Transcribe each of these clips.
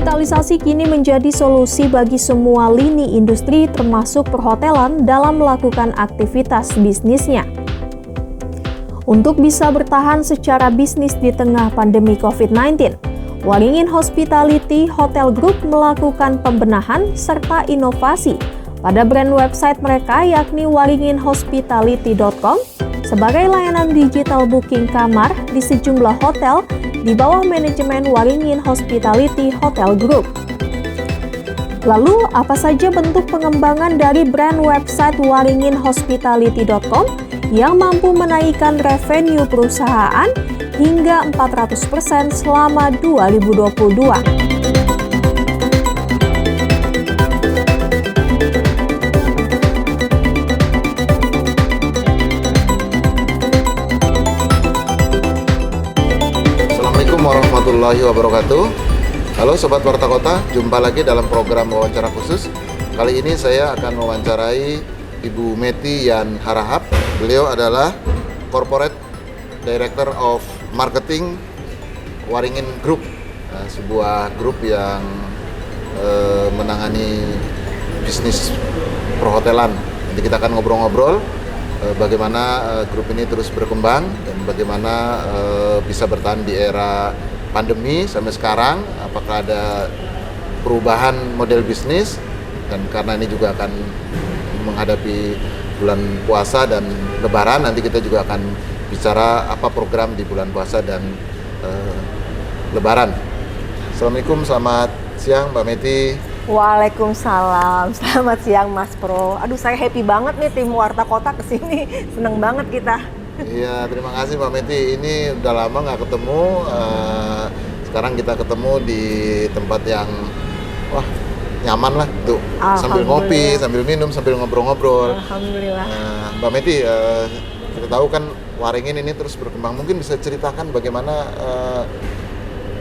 Digitalisasi kini menjadi solusi bagi semua lini industri termasuk perhotelan dalam melakukan aktivitas bisnisnya. Untuk bisa bertahan secara bisnis di tengah pandemi COVID-19, Waringin Hospitality Hotel Group melakukan pembenahan serta inovasi pada brand website mereka yakni waringinhospitality.com sebagai layanan digital booking kamar di sejumlah hotel di bawah manajemen Waringin Hospitality Hotel Group. Lalu, apa saja bentuk pengembangan dari brand website waringinhospitality.com yang mampu menaikkan revenue perusahaan hingga 400% selama 2022? Warahmatullahi wabarakatuh. Halo Sobat Warta Kota, jumpa lagi dalam program wawancara khusus. Kali ini saya akan mewawancarai Ibu Mety Yan Harahap. Beliau adalah Corporate Director of Marketing Waringin Group, sebuah grup yang menangani bisnis perhotelan. Nanti kita akan ngobrol-ngobrol bagaimana grup ini terus berkembang dan bagaimana bisa bertahan di era pandemi sampai sekarang, apakah ada perubahan model bisnis, dan karena ini juga akan menghadapi bulan puasa dan lebaran, nanti kita juga akan bicara apa program di bulan puasa dan lebaran. Assalamualaikum, selamat siang Mbak Mety. Waalaikumsalam, selamat siang Mas Pro. Aduh, saya happy banget nih tim Warta Kota kesini, seneng banget kita. Iya, terima kasih Mbak Mety. Ini udah lama nggak ketemu. Sekarang kita ketemu di tempat yang nyaman lah tuh. Sambil ngopi, sambil minum, sambil ngobrol-ngobrol. Alhamdulillah. Mbak Mety, kita tahu kan Waringin ini terus berkembang. Mungkin bisa ceritakan bagaimana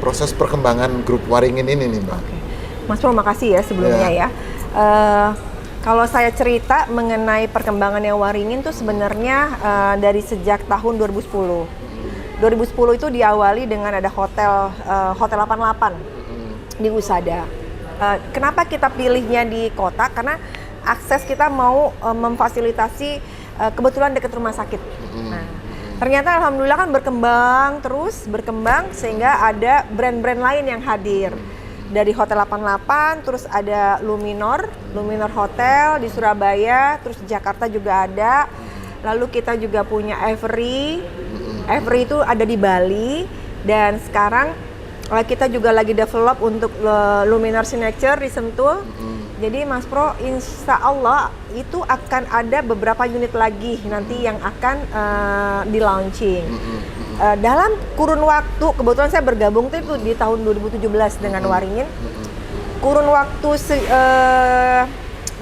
proses perkembangan grup Waringin ini nih Mbak. Oke. Mas Pro, makasih ya sebelumnya ya. Kalau saya cerita mengenai perkembangannya Waringin tuh sebenarnya dari sejak tahun 2010. 2010 itu diawali dengan ada Hotel 88 di Usada. Kenapa kita pilihnya di kota? Karena akses kita mau memfasilitasi kebetulan dekat rumah sakit. Nah, ternyata alhamdulillah kan berkembang sehingga ada brand-brand lain yang hadir. Dari Hotel 88, terus ada Luminor Hotel di Surabaya, terus di Jakarta juga ada. Lalu kita juga punya Avery itu ada di Bali, dan sekarang kita juga lagi develop untuk Luminor Signature di Sentul. Jadi Mas Pro, insya Allah itu akan ada beberapa unit lagi nanti yang akan di launching. Dalam kurun waktu, kebetulan saya bergabung itu di tahun 2017 dengan Waringin. Kurun waktu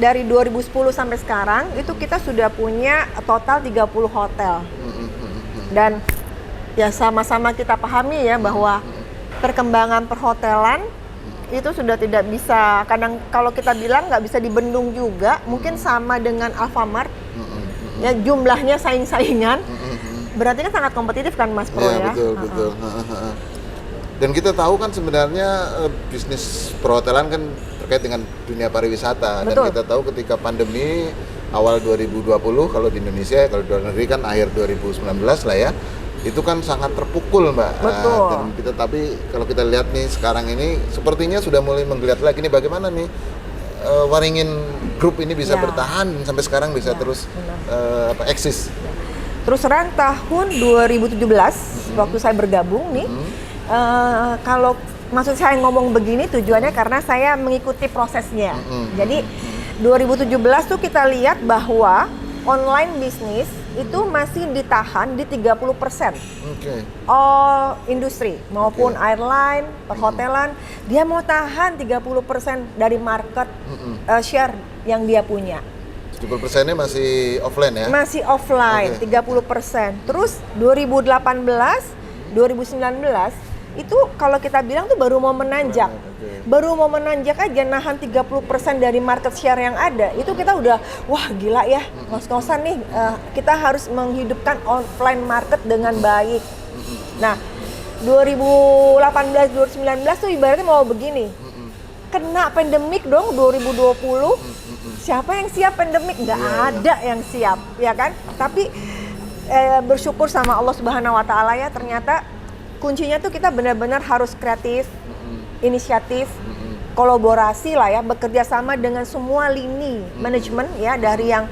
dari 2010 sampai sekarang itu kita sudah punya total 30 hotel. Dan ya sama-sama kita pahami ya bahwa perkembangan perhotelan itu sudah tidak bisa, kadang kalau kita bilang nggak bisa dibendung juga, mungkin sama dengan Alfamart. Ya jumlahnya saing-saingan. Berarti kan sangat kompetitif kan Mas Pro ya? Betul. Dan kita tahu kan sebenarnya bisnis perhotelan kan terkait dengan dunia pariwisata. Betul. Dan kita tahu ketika pandemi awal 2020 kalau di Indonesia, kalau di luar negeri kan akhir 2019 lah ya, itu kan sangat terpukul Mbak. Betul. Tapi kalau kita lihat nih sekarang ini sepertinya sudah mulai menggeliat lagi nih, bagaimana nih Waringin Group ini bisa bertahan sampai sekarang bisa terus eksis. Terus terang tahun 2017 waktu saya bergabung nih, kalau maksud saya ngomong begini tujuannya karena saya mengikuti prosesnya. Jadi 2017 tuh kita lihat bahwa online bisnis itu masih ditahan di 30%. All industri maupun airline, perhotelan, dia mau tahan 30% dari market share yang dia punya. 70%-nya masih offline ya? Masih offline, 30%. Terus 2018, 2019 itu kalau kita bilang tuh baru mau menanjak. Baru mau menanjak aja nahan 30% dari market share yang ada. Itu kita udah wah gila ya, ngos-ngosan nih. Kita harus menghidupkan offline market dengan baik. Nah, 2018 2019 tuh ibaratnya mau begini. kena pandemik dong 2020. Siapa yang siap pandemik? Nggak ada yang siap, ya kan? Tapi bersyukur sama Allah Subhanahu Wa Taala ya, ternyata kuncinya tuh kita benar-benar harus kreatif, inisiatif, kolaborasi lah ya, bekerja sama dengan semua lini manajemen ya, dari yang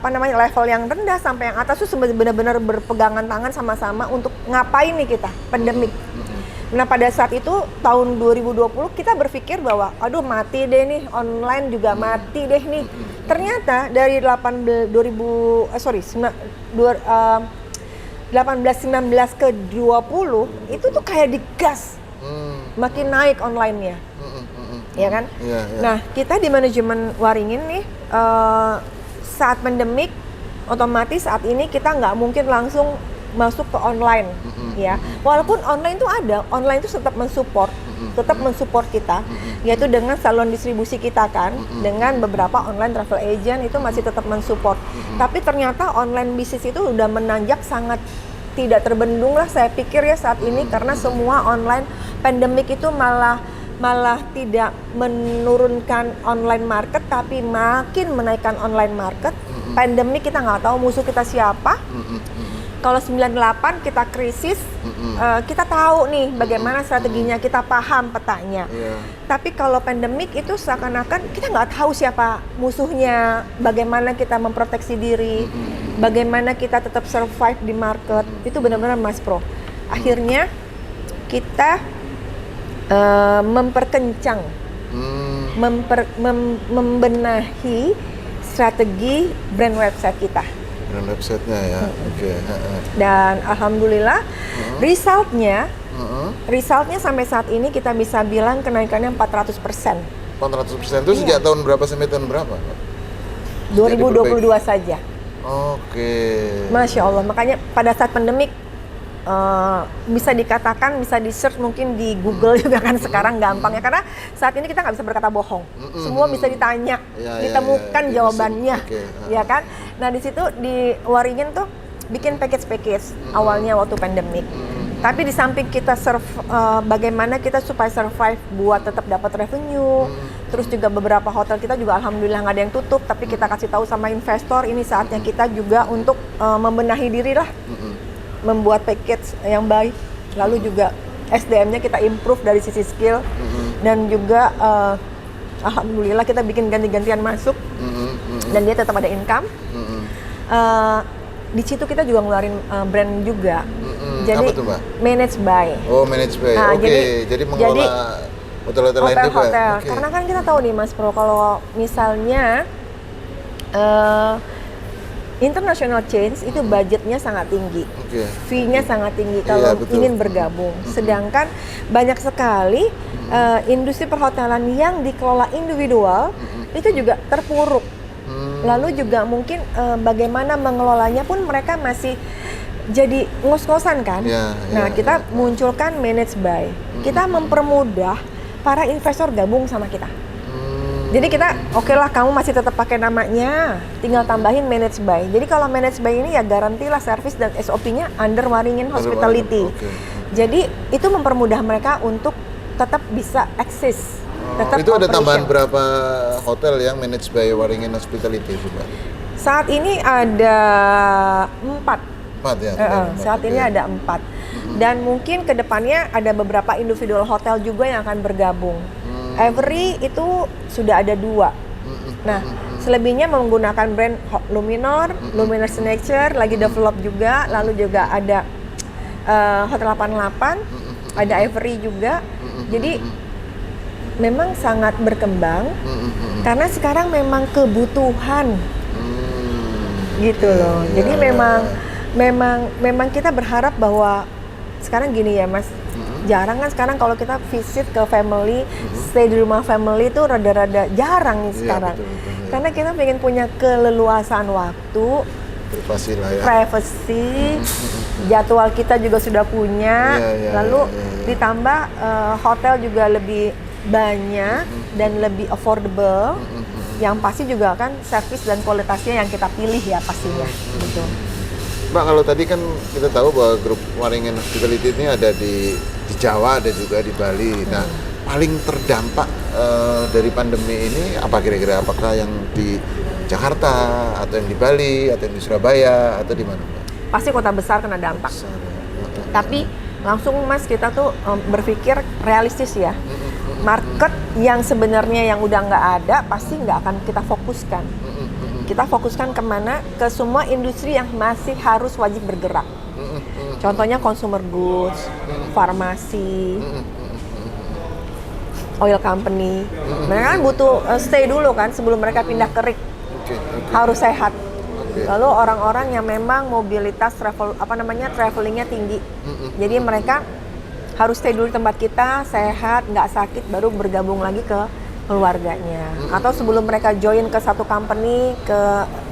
level yang rendah sampai yang atas tuh benar-benar berpegangan tangan sama-sama untuk ngapain nih kita pandemik. Nah pada saat itu tahun 2020 kita berpikir bahwa aduh mati deh nih, online juga mati deh nih. Ternyata dari 18 19 ke 20 itu tuh kayak digas. Makin naik online-nya. Ya kan? Nah, kita di manajemen Waringin nih saat pandemik otomatis saat ini kita nggak mungkin langsung masuk ke online ya. Walaupun online itu ada, online itu tetap mensupport kita, yaitu dengan salon distribusi kita kan, dengan beberapa online travel agent itu masih tetap mensupport. Tapi ternyata online bisnis itu udah menanjak sangat tidak terbendung lah saya pikir ya saat ini, karena semua online. Pandemik itu malah tidak menurunkan online market, tapi makin menaikkan online market. Pandemik kita nggak tahu musuh kita siapa. Kalau 98 kita krisis, kita tahu nih bagaimana strateginya, kita paham petanya. Tapi kalau pandemik itu seakan-akan kita nggak tahu siapa musuhnya, bagaimana kita memproteksi diri, bagaimana kita tetap survive di market. Itu benar-benar Mas Pro. Akhirnya kita memperkencang, membenahi strategi brand website kita. Brand website-nya ya, oke. Dan alhamdulillah resultnya sampai saat ini kita bisa bilang kenaikannya 400%. 400% itu sejak tahun berapa sampai tahun berapa? 2022 saja. Oke. Masya Allah, makanya pada saat pandemik bisa dikatakan, bisa di-search mungkin di Google juga kan sekarang gampang ya, karena saat ini kita nggak bisa berkata bohong, semua bisa ditanya, ditemukan jawabannya, ya kan. Nah di situ di Waringin tuh bikin package awalnya waktu pandemik, tapi di samping kita bagaimana kita supaya survive buat tetap dapat revenue, terus juga beberapa hotel kita juga alhamdulillah nggak ada yang tutup, tapi kita kasih tahu sama investor ini saatnya kita juga untuk membenahi diri lah, membuat package yang baik, lalu juga SDM-nya kita improve dari sisi skill, dan juga alhamdulillah kita bikin ganti-gantian masuk, dan dia tetap ada income. Di situ kita juga ngeluarin brand juga, jadi apa tuh, Mbak? Manage by. Oh, manage by. Nah, jadi mengelola hotel-hotel lain juga. Hotel. Karena kan kita tahu nih Mas Pro, kalau misalnya international chains itu budgetnya sangat tinggi, fee-nya sangat tinggi kalau ingin bergabung. Sedangkan banyak sekali industri perhotelan yang dikelola individual itu juga terpuruk. Lalu juga mungkin bagaimana mengelolanya pun mereka masih jadi ngos-ngosan kan. Nah kita munculkan manage by. Kita mempermudah para investor gabung sama kita. Jadi kita oke lah, kamu masih tetap pakai namanya, tinggal tambahin manage by. Jadi kalau manage by ini ya garantilah service dan SOP-nya under Waringin Hospitality. Jadi itu mempermudah mereka untuk tetap bisa eksis. Itu ada tambahan berapa hotel yang manage by Waringin Hospitality juga? Saat ini ada 4. 4 ya? Saat ini ada 4. Dan mungkin kedepannya ada beberapa individual hotel juga yang akan bergabung. Every itu sudah ada 2. Nah, selebihnya menggunakan brand Luminor, Luminor Signature, lagi develop juga. Lalu juga ada Hotel 88, ada Every juga. Jadi memang sangat berkembang karena sekarang memang kebutuhan gitu loh. Jadi memang kita berharap bahwa sekarang gini ya Mas, jarang kan sekarang kalau kita visit ke family, stay di rumah family itu rada-rada jarang nih sekarang. Betul. Karena kita pengen punya keleluasan waktu, privacy, jadwal kita juga sudah punya, lalu ditambah hotel juga lebih banyak dan lebih affordable. Yang pasti juga kan service dan kualitasnya yang kita pilih ya pastinya gitu. Mbak, kalau tadi kan kita tahu bahwa grup Waringin Hospitality ini ada di Jawa, ada juga di Bali. Nah, paling terdampak dari pandemi ini apa kira-kira? Apakah yang di Jakarta atau yang di Bali atau yang di Surabaya atau di mana? Pasti kota besar kena dampak. Tapi langsung Mas kita tuh berpikir realistis ya. Market yang sebenarnya yang udah nggak ada pasti nggak akan kita fokuskan. Kita fokuskan kemana? Ke semua industri yang masih harus wajib bergerak. Contohnya consumer goods, farmasi, oil company. Mereka kan butuh stay dulu kan sebelum mereka pindah ke rig. Harus sehat. Lalu orang-orang yang memang mobilitas travelingnya tinggi. Jadi mereka harus stay dulu di tempat kita, sehat, nggak sakit, baru bergabung lagi ke keluarganya. Atau sebelum mereka join ke satu company,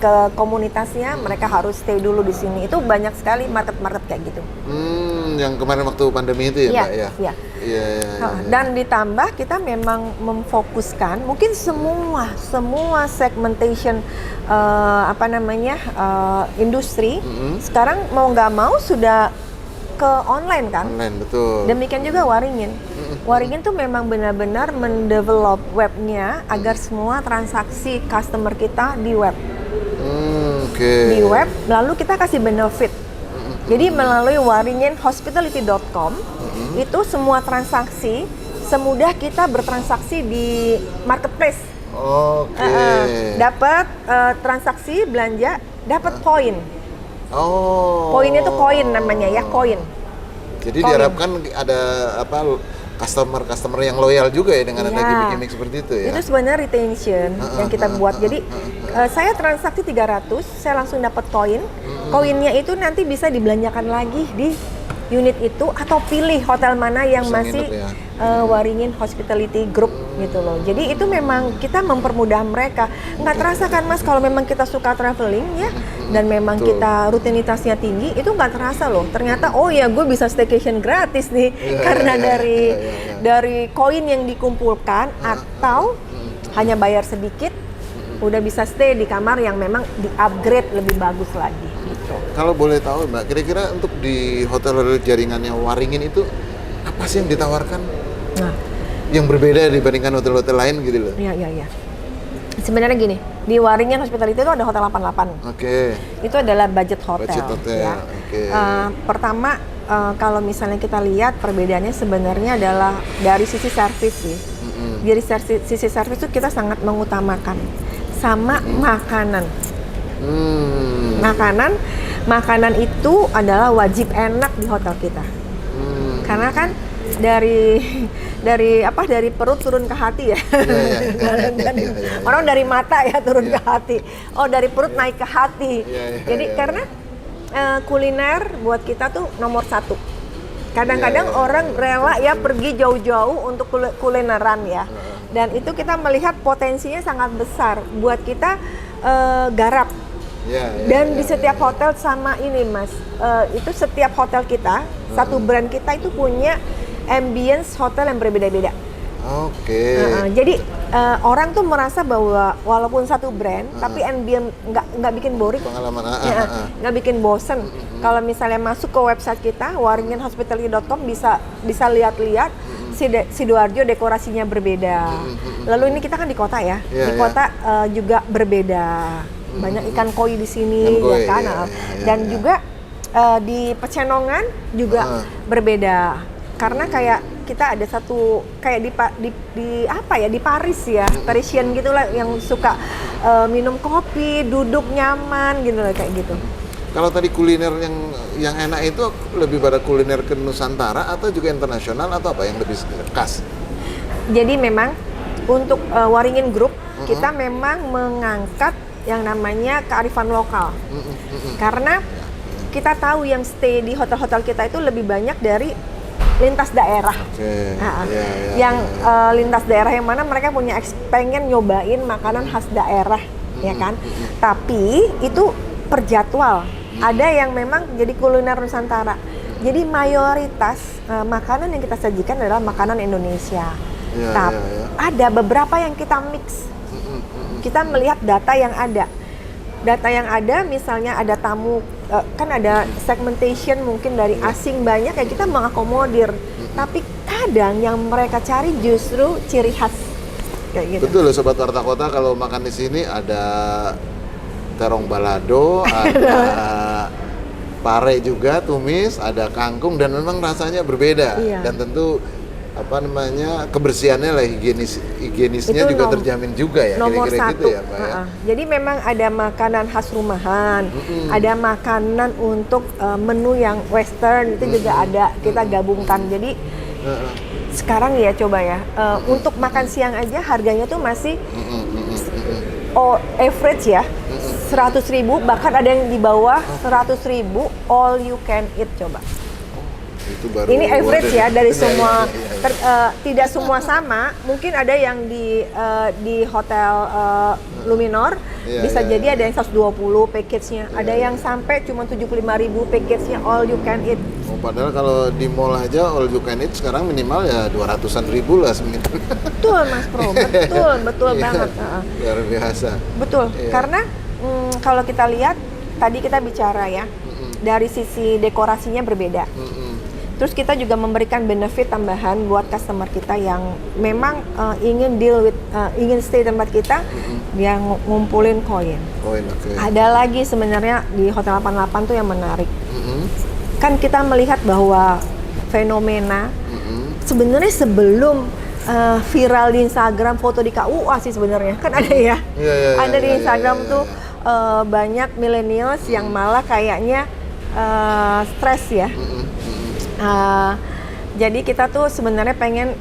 ke komunitasnya, mereka harus stay dulu di sini. Itu banyak sekali market-market kayak gitu. Yang kemarin waktu pandemi itu ya, Mbak ya? Iya. Iya. Dan ditambah kita memang memfokuskan, mungkin semua segmentation industri sekarang mau nggak mau sudah ke online kan? Online, betul. Demikian juga Waringin. Waringin tuh memang benar-benar mendevelop webnya agar semua transaksi customer kita di web. Di web, lalu kita kasih benefit. Jadi melalui waringinhospitality.com itu semua transaksi semudah kita bertransaksi di marketplace. Dapat transaksi belanja, dapat poin. Poinnya tuh koin namanya ya, koin. Jadi diharapkan ada customer yang loyal juga ya dengan ada gimmick-gimmick seperti itu ya. Itu sebenarnya retention yang kita buat. Jadi saya transaksi 300, saya langsung dapat koin. Koinnya itu nanti bisa dibelanjakan lagi di unit itu atau pilih hotel mana yang masih Waringin Hospitality Group gitu loh. Jadi itu memang kita mempermudah mereka. Nggak terasa kan Mas kalau memang kita suka traveling ya dan memang kita rutinitasnya tinggi, itu nggak terasa loh. Ternyata oh ya gue bisa staycation gratis nih karena dari koin yang dikumpulkan atau hanya bayar sedikit udah bisa stay di kamar yang memang di-upgrade lebih bagus lagi gitu. Kalau boleh tahu Mbak, kira-kira untuk di hotel jaringannya Waringin itu apa sih yang ditawarkan? Yang berbeda dibandingkan hotel-hotel lain gitu loh. Iya. Sebenarnya gini, di Waringin Hospitality itu ada Hotel 88. Itu adalah budget hotel. Ya. Pertama, kalau misalnya kita lihat perbedaannya sebenarnya adalah dari sisi servis sih. Dari sisi servis itu kita sangat mengutamakan sama makanan. Makanan itu adalah wajib enak di hotel kita. Karena kan dari perut turun ke hati ya. Orang dari mata ya turun ke hati. Oh, dari perut naik ke hati. Jadi karena kuliner buat kita tuh nomor satu. Kadang-kadang orang rela ya pergi jauh-jauh untuk kulineran ya. Dan itu kita melihat potensinya sangat besar buat kita garap. Dan di setiap hotel sama ini Mas, itu setiap hotel kita, satu brand kita itu punya ambience hotel yang berbeda-beda. Jadi orang tuh merasa bahwa walaupun satu brand, tapi ambience nggak bikin boring, nggak bikin bosen. Kalau misalnya masuk ke website kita, waringinhospitality.com bisa lihat-lihat Sidoarjo dekorasinya berbeda. Lalu ini kita kan di kota ya, di kota juga berbeda. Banyak ikan koi di sini, ya kan? Dan juga di Pecenongan juga berbeda. Karena kayak kita ada satu kayak di Paris ya, Parisian gitulah yang suka minum kopi, duduk nyaman gitu lah kayak gitu. Kalau tadi kuliner yang enak itu lebih pada kuliner ke Nusantara atau juga internasional atau apa yang lebih khas? Jadi memang untuk Waringin Group kita memang mengangkat yang namanya kearifan lokal. Karena kita tahu yang stay di hotel-hotel kita itu lebih banyak dari lintas daerah. Lintas daerah yang mana mereka punya pengen nyobain makanan khas daerah, ya kan? Tapi itu per jadwal. Ada yang memang jadi kuliner Nusantara. Jadi mayoritas makanan yang kita sajikan adalah makanan Indonesia. Tapi ada beberapa yang kita mix. Kita melihat data yang ada. Data yang ada misalnya ada tamu, kan ada segmentation mungkin dari asing banyak ya kita mengakomodir. Tapi kadang yang mereka cari justru ciri khas kayak gitu. Betul loh Sobat Warta Kota, kalau makan di sini ada terong balado, ada pare juga tumis, ada kangkung, dan memang rasanya berbeda. Iya. Dan tentu kebersihannya lah, higienisnya Itu juga terjamin juga ya, nomor kira-kira satu. gitu ya Pak ya. Jadi memang ada makanan khas rumahan, ada makanan untuk menu yang western itu juga ada, kita gabungkan. Jadi sekarang ya coba ya, untuk makan siang aja harganya tuh masih average ya, 100.000, bahkan ada yang di bawah 100.000, all you can eat. Coba. Itu baru Ini average ya dari semua, iya. tidak semua sama. Mungkin ada yang di hotel Luminor bisa jadi ada yang 120 package-nya, ada yang sampai cuma 75.000 package-nya all you can eat. Oh, padahal kalau di mall aja all you can eat sekarang minimal ya 200-an ribu lah seminggu. Betul Mas Pro, betul banget. Luar biasa. Betul, Iya. karena kalau kita lihat tadi kita bicara ya, dari sisi dekorasinya berbeda. Terus kita juga memberikan benefit tambahan buat customer kita yang memang ingin ingin stay tempat kita, dia ngumpulin koin. Okay. Ada lagi sebenarnya di Hotel 88 tuh yang menarik. Kan kita melihat bahwa fenomena sebenarnya sebelum viral di Instagram foto di KUA sih sebenarnya kan ada ya. Ada di Instagram tuh banyak millennials yang malah kayaknya stres ya. Jadi kita tuh sebenarnya pengen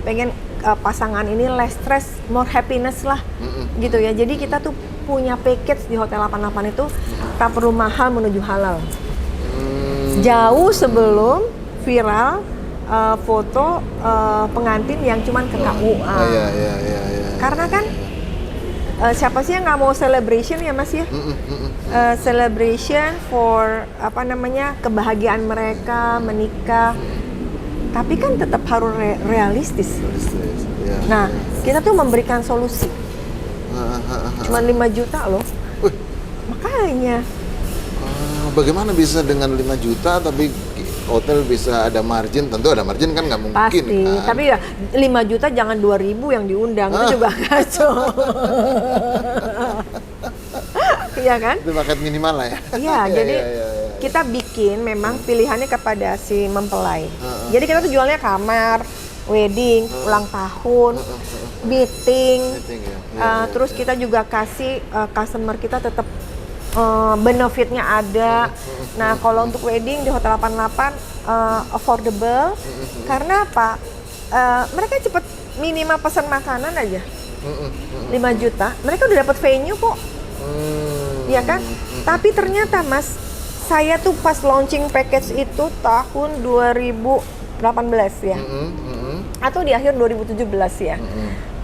pengen pasangan ini less stress, more happiness lah, gitu ya. Jadi kita tuh punya package di Hotel 88 itu tak perlu mahal menuju halal. Jauh sebelum viral foto pengantin yang cuman ke KUA. Karena kan siapa sih yang nggak mau celebration ya Mas ya? Celebration for kebahagiaan mereka menikah, tapi kan tetap harus realistis. Nah, kita tuh memberikan solusi. Cuman 5 juta loh. Makanya. Bagaimana bisa dengan 5 juta tapi hotel bisa ada margin? Tentu ada margin kan, nggak mungkin. Pasti, kan? tapi ya 5 juta jangan 2.000 yang diundang, itu juga kacau. Iya kan? Itu paket minimal lah ya? Iya, jadi kita bikin memang pilihannya kepada si mempelai. Jadi kita tuh jualnya kamar, wedding, ulang tahun, meeting. Terus kita juga kasih customer kita tetap benefitnya ada. Nah, kalau untuk wedding di Hotel 88 affordable. Karena apa? Mereka cepet minimal pesan makanan aja 5 juta, mereka udah dapat venue kok. Iya kan? Tapi ternyata Mas, saya tuh pas launching package itu tahun 2018 ya. Atau di akhir 2017 ya.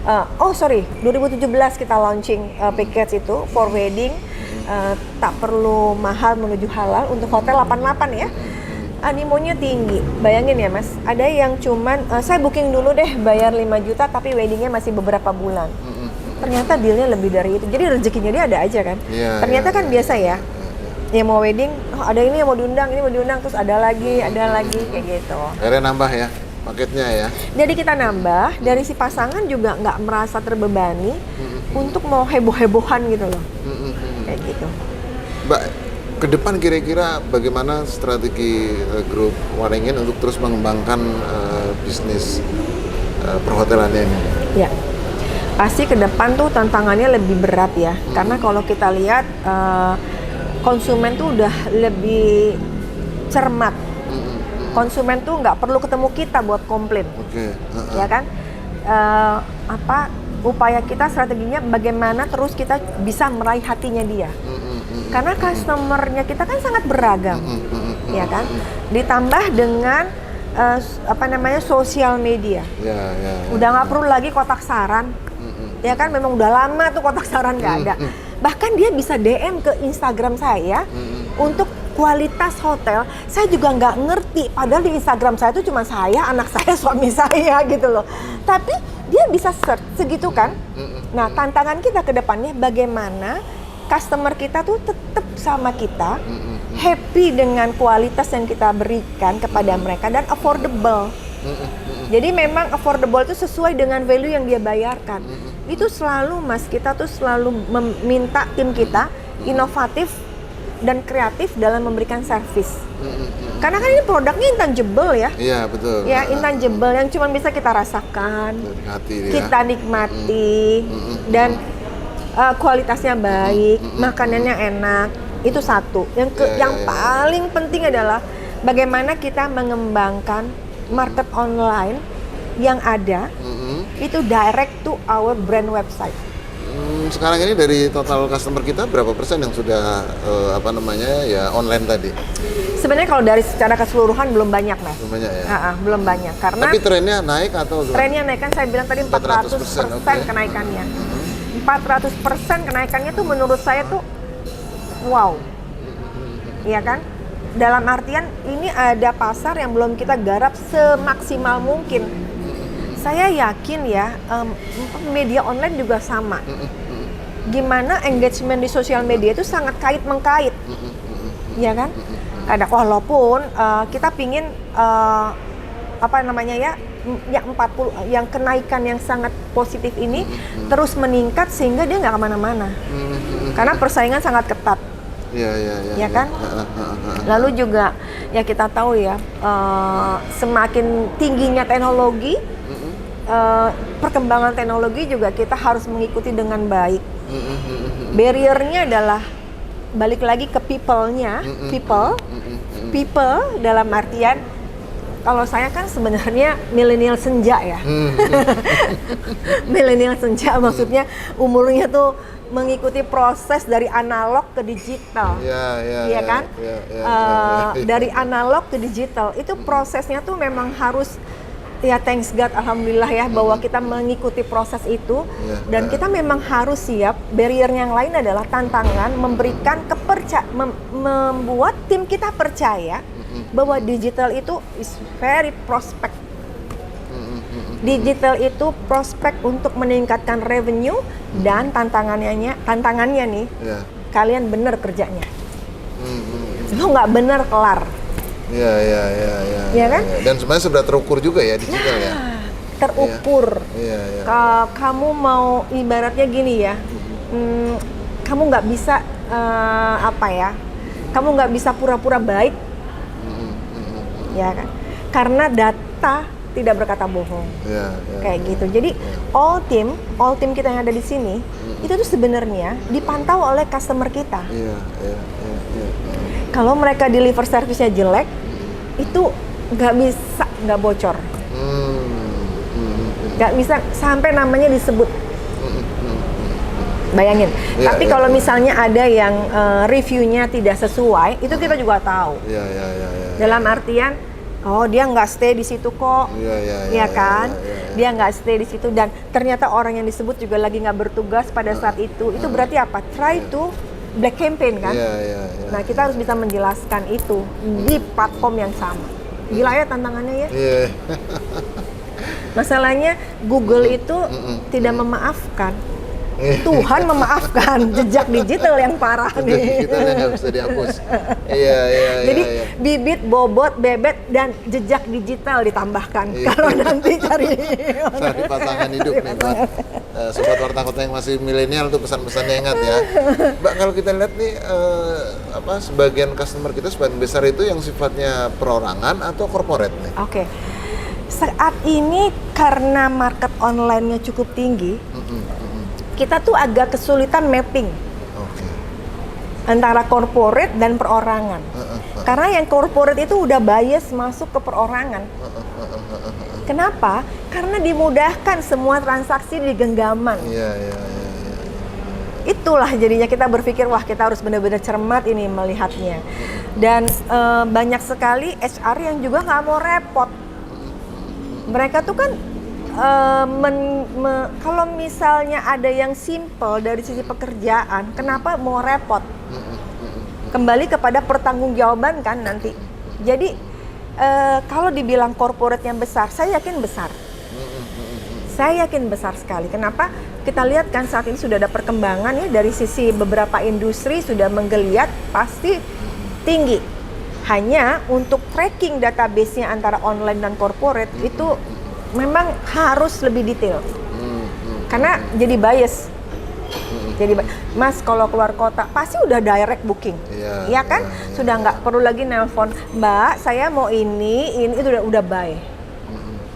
2017 kita launching package itu for wedding. Tak perlu mahal menuju halal untuk Hotel 88 ya. Animonya tinggi. Bayangin ya Mas, ada yang cuman saya booking dulu deh bayar 5 juta tapi weddingnya masih beberapa bulan. Ternyata dealnya lebih dari itu. Jadi rezekinya dia ada aja kan. Ternyata kan biasa ya. Ya mau wedding, ada ini yang mau diundang, ini mau diundang, terus ada lagi kayak gitu. Akhirnya nambah ya paketnya ya. Jadi kita nambah, dari si pasangan juga nggak merasa terbebani untuk mau heboh-hebohan gitu loh. Kayak gitu. Mbak, ke depan kira-kira bagaimana strategi grup Waringin untuk terus mengembangkan bisnis perhotelannya ini? Ya, pasti ke depan tuh tantangannya lebih berat ya. Karena kalau kita lihat konsumen tuh udah lebih cermat. Konsumen tuh nggak perlu ketemu kita buat komplain. Ya kan? Upaya kita strateginya bagaimana terus kita bisa meraih hatinya dia. Karena customernya kita kan sangat beragam, ya kan? Ditambah dengan sosial media. Udah nggak perlu lagi kotak saran, ya kan? Memang udah lama tuh kotak saran nggak ada. Bahkan dia bisa DM ke Instagram saya untuk kualitas hotel. Saya juga nggak ngerti. Padahal di Instagram saya tuh cuma saya, anak saya, suami saya gitu loh. Tapi dia bisa search segitu kan? Nah, tantangan kita ke depannya bagaimana customer kita tuh tetap sama kita, happy dengan kualitas yang kita berikan kepada mereka dan affordable. Jadi memang affordable itu sesuai dengan value yang dia bayarkan. Itu selalu Mas, kita tuh selalu meminta tim kita inovatif dan kreatif dalam memberikan servis. Karena kan ini produknya intangible ya. Iya, betul. Ya, intangible yang cuma bisa kita rasakan, kita nikmati, dan kualitasnya baik, makanannya enak. Itu satu. Yang paling penting adalah bagaimana kita mengembangkan market online yang ada itu direct to our brand website. Sekarang ini dari total customer kita berapa persen yang sudah online tadi? Sebenarnya kalau dari secara keseluruhan belum banyak, Mas. Belum banyak ya? Belum banyak karena. Tapi trennya naik atau gimana? Trennya naik kan saya bilang tadi 400% okay. kenaikannya. 400% kenaikannya tuh menurut saya tuh wow. Iya kan? Dalam artian ini ada pasar yang belum kita garap semaksimal mungkin. Saya yakin ya, media online juga sama. Gimana engagement di sosial media itu sangat kait-mengkait. Ya kan? Ada walaupun kita pingin yang kenaikan yang sangat positif ini terus meningkat sehingga dia nggak kemana-mana. Karena persaingan sangat ketat. Ya kan? Lalu juga ya kita tahu ya, semakin tingginya teknologi, perkembangan teknologi juga kita harus mengikuti dengan baik. Barrier-nya adalah balik lagi ke people-nya, people dalam artian kalau saya kan sebenarnya milenial senja ya. Milenial senja maksudnya umurnya tuh mengikuti proses dari analog ke digital. Iya kan? Dari analog ke digital itu prosesnya tuh memang harus ya, thanks God, alhamdulillah ya bahwa kita mengikuti proses itu dan kita memang harus siap. Barrier yang lain adalah tantangan memberikan membuat tim kita percaya bahwa digital itu is very prospect. Digital itu prospek untuk meningkatkan revenue dan tantangannya nih, kalian bener kerjanya. Lo nggak bener kelar. Iya kan? Dan sebenarnya sudah terukur juga ya digital ya. Terukur. Kamu mau ibaratnya gini ya, kamu nggak bisa kamu nggak bisa pura-pura baik, ya kan? Karena data tidak berkata bohong, kayak gitu. Jadi all team kita yang ada di sini itu tuh sebenarnya dipantau oleh customer kita. Kalau mereka deliver service-nya jelek, itu nggak bocor, nggak bisa sampai namanya disebut. Bayangin. Tapi kalau misalnya ada yang reviewnya tidak sesuai, itu kita juga tahu. Dalam artian, oh dia nggak stay di situ kok, ya kan? Dia nggak stay di situ dan ternyata orang yang disebut juga lagi nggak bertugas pada saat itu. Itu berarti apa? Try to black campaign kan? Nah kita harus bisa menjelaskan itu di platform yang sama. Gila ya tantangannya ya. Masalahnya Google itu tidak memaafkan. Tuhan memaafkan, jejak digital yang parah nih. Jejak digital yang nggak bisa dihapus. Jadi bibit, bobot, bebet, dan jejak digital ditambahkan. Kalau nanti cari pasangan hidup nih buat sobat Warta Kota yang masih milenial tuh pesan-pesannya ingat ya. Mbak, kalau kita lihat nih sebagian customer kita sebagian besar itu yang sifatnya perorangan atau corporate nih. Oke. Saat ini karena market online-nya cukup tinggi, kita tuh agak kesulitan mapping antara corporate dan perorangan. Karena yang corporate itu udah bias masuk ke perorangan. Kenapa? Karena dimudahkan semua transaksi di genggaman. Itulah jadinya kita berpikir, wah kita harus benar-benar cermat ini melihatnya. Dan banyak sekali HR yang juga nggak mau repot. Mereka tuh kan kalau misalnya ada yang simple dari sisi pekerjaan, kenapa mau repot? Kembali kepada pertanggungjawaban kan nanti. Jadi kalau dibilang corporate yang besar, saya yakin besar. Saya yakin besar sekali. Kenapa? Kita lihat kan saat ini sudah ada perkembangan ya dari sisi beberapa industri sudah menggeliat, pasti tinggi. Hanya untuk tracking database-nya antara online dan corporate itu memang harus lebih detail. Karena jadi bias. Jadi Mas kalau keluar kota pasti udah direct booking, ya kan? Sudah nggak perlu lagi nelpon, Mbak saya mau ini itu udah buy.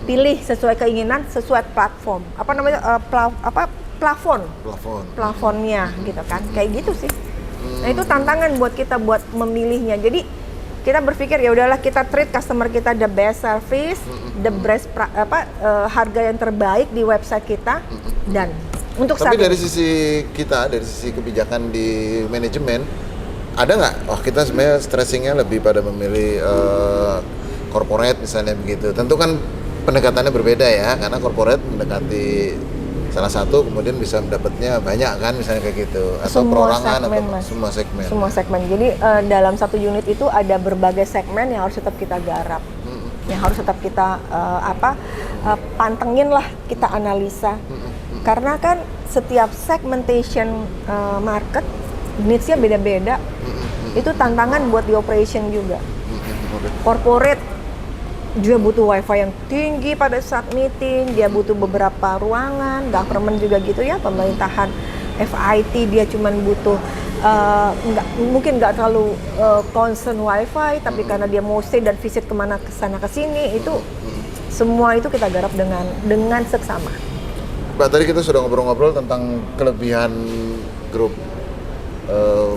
Pilih sesuai keinginan, sesuai platform. Apa namanya? Plafonnya gitu kan. Kayak gitu sih. Nah itu tantangan buat kita buat memilihnya. Jadi kita berpikir ya udahlah kita treat customer kita the best service, the best harga yang terbaik di website kita dan untuk Tapi dari ini. sisi kita, dari sisi kebijakan di manajemen, ada nggak? Oh kita sebenarnya stressingnya lebih pada memilih corporate misalnya begitu. Tentu kan pendekatannya berbeda ya, karena corporate mendekati salah satu kemudian bisa mendapatnya banyak kan misalnya kayak gitu. Atau Semua perorangan segmen, atau Mas. semua segmen. Jadi dalam satu unit itu ada berbagai segmen yang harus tetap kita garap, yang harus tetap kita pantengin lah, kita analisa. Karena kan setiap segmentation market needs-nya beda-beda. Itu tantangan buat di operation juga. Corporate juga butuh wifi yang tinggi pada saat meeting, dia butuh beberapa ruangan, government juga gitu ya, pemerintahan FIT dia cuman butuh mungkin nggak terlalu concern wifi, tapi karena dia mau stay dan visit kemana kesana kesini, itu semua itu kita garap dengan seksama. Mbak, tadi kita sudah ngobrol-ngobrol tentang kelebihan grup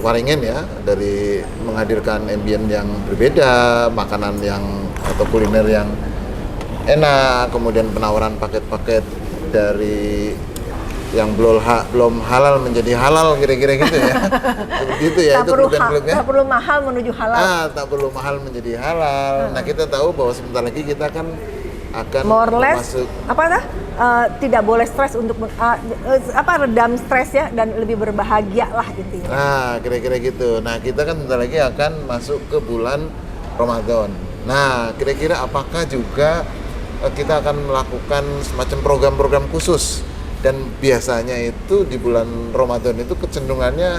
Waringin ya, dari menghadirkan ambient yang berbeda, makanan yang atau kuliner yang enak, kemudian penawaran paket-paket dari yang belum halal menjadi halal kira-kira gitu ya. Seperti itu ya, itu klub-klubnya. Tak perlu mahal menuju halal. Tak perlu mahal menjadi halal. Nah, kita tahu bahwa sebentar lagi kita kan akan masuk tidak boleh stres untuk redam stres ya dan lebih berbahagia lah intinya. Nah, kira-kira gitu. Nah, kita kan sebentar lagi akan masuk ke bulan Ramadan. Nah, kira-kira apakah juga kita akan melakukan semacam program-program khusus? Dan biasanya itu di bulan Ramadan itu kecenderungannya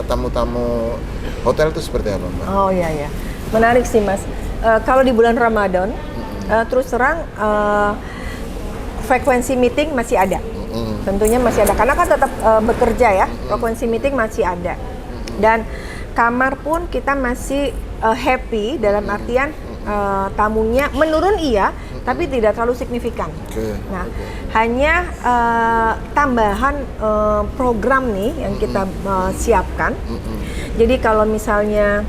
tamu-tamu hotel itu seperti apa, Mbak? Oh iya. Menarik sih, Mas. Kalau di bulan Ramadan terus terang frekuensi meeting masih ada. Tentunya masih ada karena kan tetap bekerja ya. Frekuensi meeting masih ada. Dan kamar pun kita masih happy dalam artian tamunya menurun iya, tapi tidak terlalu signifikan. Hanya tambahan program nih yang kita siapkan. Jadi kalau misalnya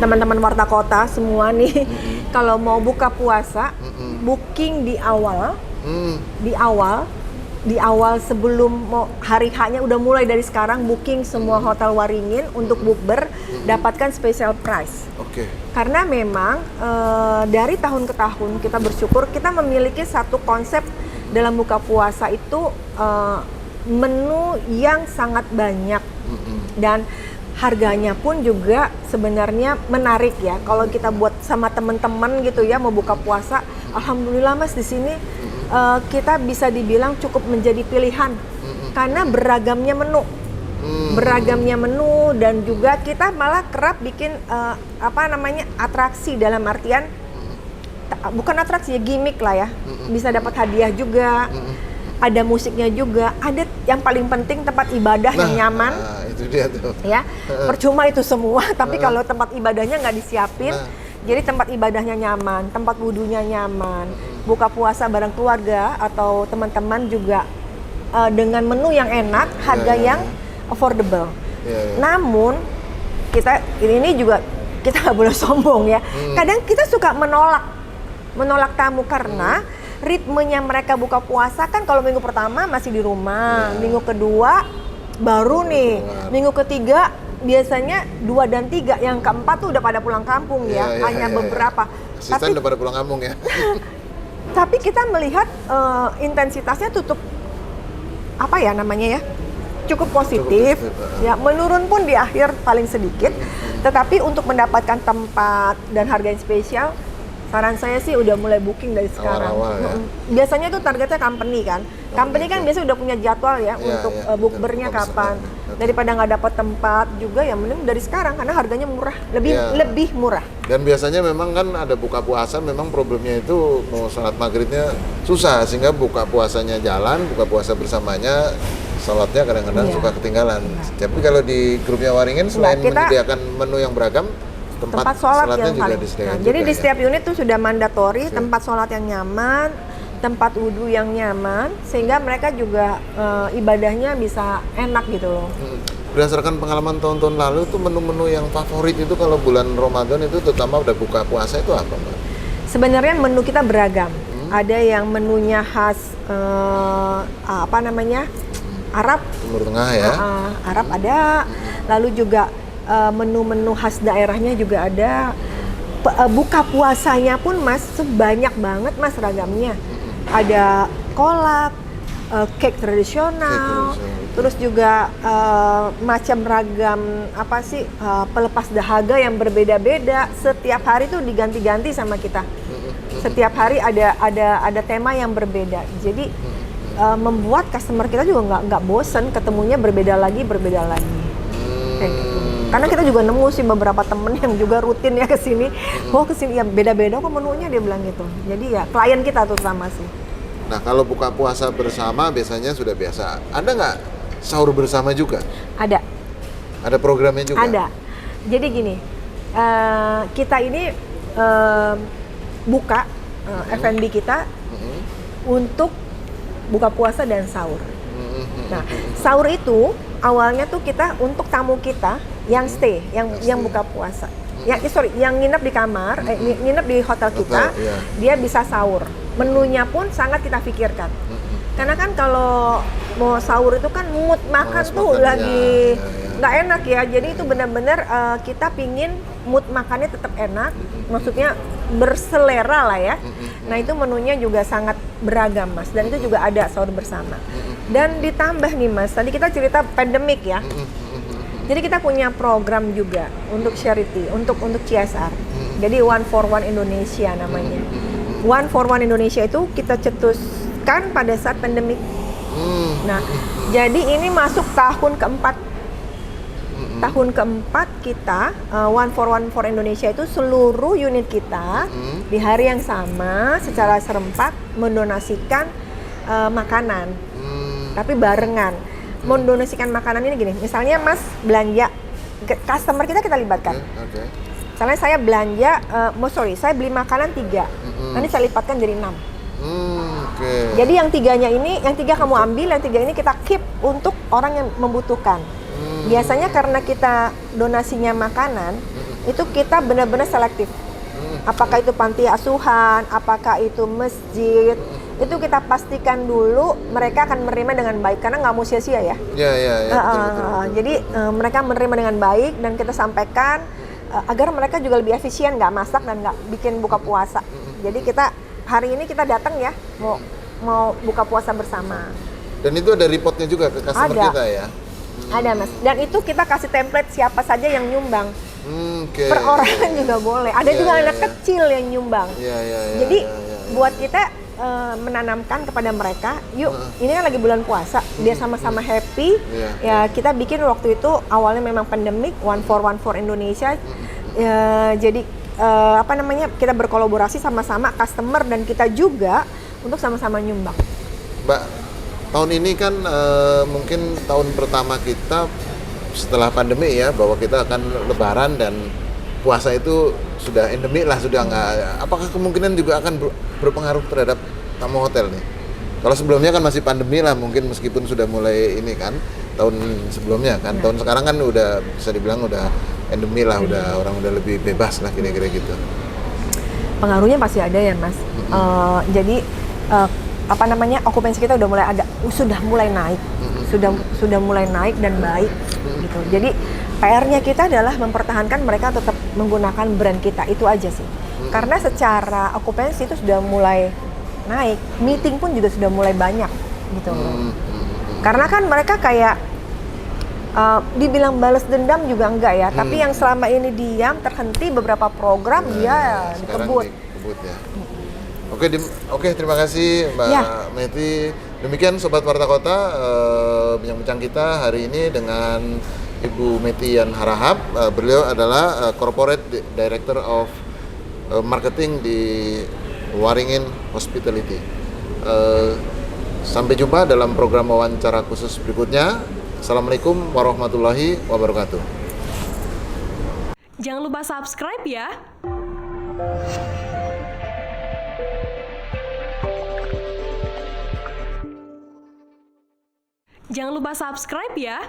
teman-teman Warta Kota semua nih, kalau mau buka puasa, booking di awal sebelum mau hari H-nya udah mulai dari sekarang booking semua hotel Waringin untuk bukber, dapatkan special price. Karena memang dari tahun ke tahun kita bersyukur kita memiliki satu konsep dalam buka puasa itu menu yang sangat banyak dan harganya pun juga sebenarnya menarik ya. Kalau kita buat sama teman-teman gitu ya mau buka puasa, alhamdulillah Mas di sini kita bisa dibilang cukup menjadi pilihan karena beragamnya menu dan juga kita malah kerap bikin atraksi dalam artian bukan atraksi ya, gimmick lah ya, bisa dapat hadiah juga, ada musiknya juga, ada yang paling penting tempat ibadah yang nyaman. Itu dia tuh. Ya, percuma itu semua, tapi kalau tempat ibadahnya nggak disiapin, jadi tempat ibadahnya nyaman, tempat wudhunya nyaman, buka puasa bareng keluarga atau teman-teman juga dengan menu yang enak, harga yang affordable. Namun kita ini juga kita nggak boleh sombong ya. Kadang kita suka menolak tamu karena ritmenya mereka buka puasa kan kalau minggu pertama masih di rumah, minggu kedua baru nih, minggu ketiga biasanya 2 dan 3, yang keempat tuh udah pada pulang kampung hanya beberapa. Tapi udah pada pulang kampung ya. Tapi kita melihat intensitasnya cukup positif. Ya, menurun pun di akhir paling sedikit. Tetapi untuk mendapatkan tempat dan harga yang spesial Saran saya sih udah mulai booking dari sekarang. Awal-awal ya. Biasanya tuh targetnya company kan. Company kan biasa udah punya jadwal ya untuk bukbernya Buka kapan. bersama. Daripada nggak dapat tempat juga ya mending dari sekarang karena harganya murah, lebih murah. Dan biasanya memang kan ada buka puasa, memang problemnya itu mau sholat maghribnya susah, sehingga buka puasanya jalan, buka puasa bersamanya, sholatnya kadang-kadang Iya. suka ketinggalan. Tapi kalau di grupnya Waringin selain kita- menyediakan menu yang beragam, Tempat sholat sholatnya yang juga paling. disediakan Jadi juga di ya? setiap unit tuh sudah mandatori tempat sholat yang nyaman, tempat wudhu yang nyaman, sehingga mereka juga ibadahnya bisa enak gitu loh. Berdasarkan pengalaman tahun-tahun lalu tuh menu-menu yang favorit itu kalau bulan Ramadan itu terutama udah buka puasa itu apa, Mbak? Sebenarnya menu kita beragam. Ada yang menunya khas apa namanya Arab, Timur Tengah ya. Arab ada. Lalu juga menu-menu khas daerahnya juga ada. Buka puasanya pun Mas banyak banget Mas ragamnya. Ada kolak, cake tradisional, terus juga macam ragam apa sih pelepas dahaga yang berbeda-beda. Setiap hari tuh diganti-ganti sama kita. Setiap hari ada tema yang berbeda. Jadi membuat customer kita juga nggak bosen, ketemunya berbeda lagi. Kayak gitu. Karena kita juga nemu sih beberapa temen yang juga rutin ya kesini. Oh kesini ya beda-beda kok menunya, dia bilang gitu. Jadi ya klien kita tuh sama sih. Nah, kalau buka puasa bersama biasanya sudah biasa. Ada nggak sahur bersama juga? Ada. Ada programnya juga? Ada. Jadi gini, kita ini buka F&B kita untuk buka puasa dan sahur. Nah, sahur itu awalnya tuh kita untuk tamu kita yang stay, yang buka puasa. Yang nginep di kamar, nginep di hotel kita, iya. dia bisa sahur. Menunya pun sangat kita pikirkan. Karena kan kalau mau sahur itu kan mood makan Malas tuh makan, lagi ya. nggak enak ya. Jadi itu benar-benar kita pingin mood makannya tetap enak, maksudnya berselera lah ya. Nah itu menunya juga sangat beragam Mas, dan itu juga ada sahur bersama. Dan ditambah nih Mas, tadi kita cerita pandemik ya. Jadi kita punya program juga untuk charity, untuk CSR. Jadi One for One Indonesia namanya. One for One Indonesia itu kita cetuskan pada saat pandemik. Nah, jadi ini masuk tahun keempat. Tahun keempat kita One for Indonesia itu seluruh unit kita di hari yang sama secara serempak mendonasikan makanan, tapi barengan. Mendonasikan makanan ini gini, misalnya Mas belanja, customer kita libatkan. Oke. Misalnya saya belanja, saya beli makanan 3, nanti saya lipatkan jadi 6. Oke. Jadi yang 3-nya ini, yang 3 kamu ambil, yang 3 ini kita keep untuk orang yang membutuhkan. Biasanya karena kita donasinya makanan, itu kita benar-benar selektif. Apakah itu panti asuhan, apakah itu masjid, itu kita pastikan dulu mereka akan menerima dengan baik karena nggak mau sia-sia ya. Ya, betul. Jadi mereka menerima dengan baik dan kita sampaikan agar mereka juga lebih efisien, nggak masak dan nggak bikin buka puasa. Jadi kita hari ini kita datang ya mau buka puasa bersama. Dan itu ada reportnya juga ke customer Ada. kita ya? Ada Mas. Dan itu kita kasih template siapa saja yang nyumbang. Oke. Per orang juga boleh. Ada Iya, juga iya, anak iya. kecil yang nyumbang. Iya. Jadi buat kita menanamkan kepada mereka, yuk ini kan lagi bulan puasa, biar sama-sama happy. Iya. Ya kita bikin waktu itu awalnya memang pandemik One for Indonesia. Jadi kita berkolaborasi sama-sama customer dan kita juga untuk sama-sama nyumbang. Mbak, tahun ini kan mungkin tahun pertama kita setelah pandemi ya, bahwa kita akan lebaran dan puasa itu sudah endemik lah, sudah nggak. Apakah kemungkinan juga akan berpengaruh terhadap tamu hotel nih? Kalau sebelumnya kan masih pandemi lah, mungkin meskipun sudah mulai ini kan tahun sebelumnya kan, tahun sekarang kan udah bisa dibilang udah endemi lah, udah orang udah lebih bebas lah kira-kira gitu. Pengaruhnya pasti ada ya Mas. Jadi okupansi kita sudah mulai naik, sudah mulai naik dan baik gitu. Jadi PR-nya kita adalah mempertahankan mereka tetap menggunakan brand kita, itu aja sih. Karena secara okupansi itu sudah mulai naik, meeting pun juga sudah mulai banyak gitu. Karena kan mereka kayak dibilang balas dendam juga enggak ya, tapi yang selama ini diam terhenti beberapa program dia Sekarang dikebut. tersebut ya. Oke, terima kasih Mbak Meti. Demikian Sobat Warta Kota, bincang-bincang kita hari ini dengan Ibu Meti Yan Harahap. Beliau adalah Corporate Director of Marketing di Waringin Hospitality. Sampai jumpa dalam program wawancara khusus berikutnya. Assalamualaikum warahmatullahi wabarakatuh. Jangan lupa subscribe ya. Jangan lupa subscribe ya.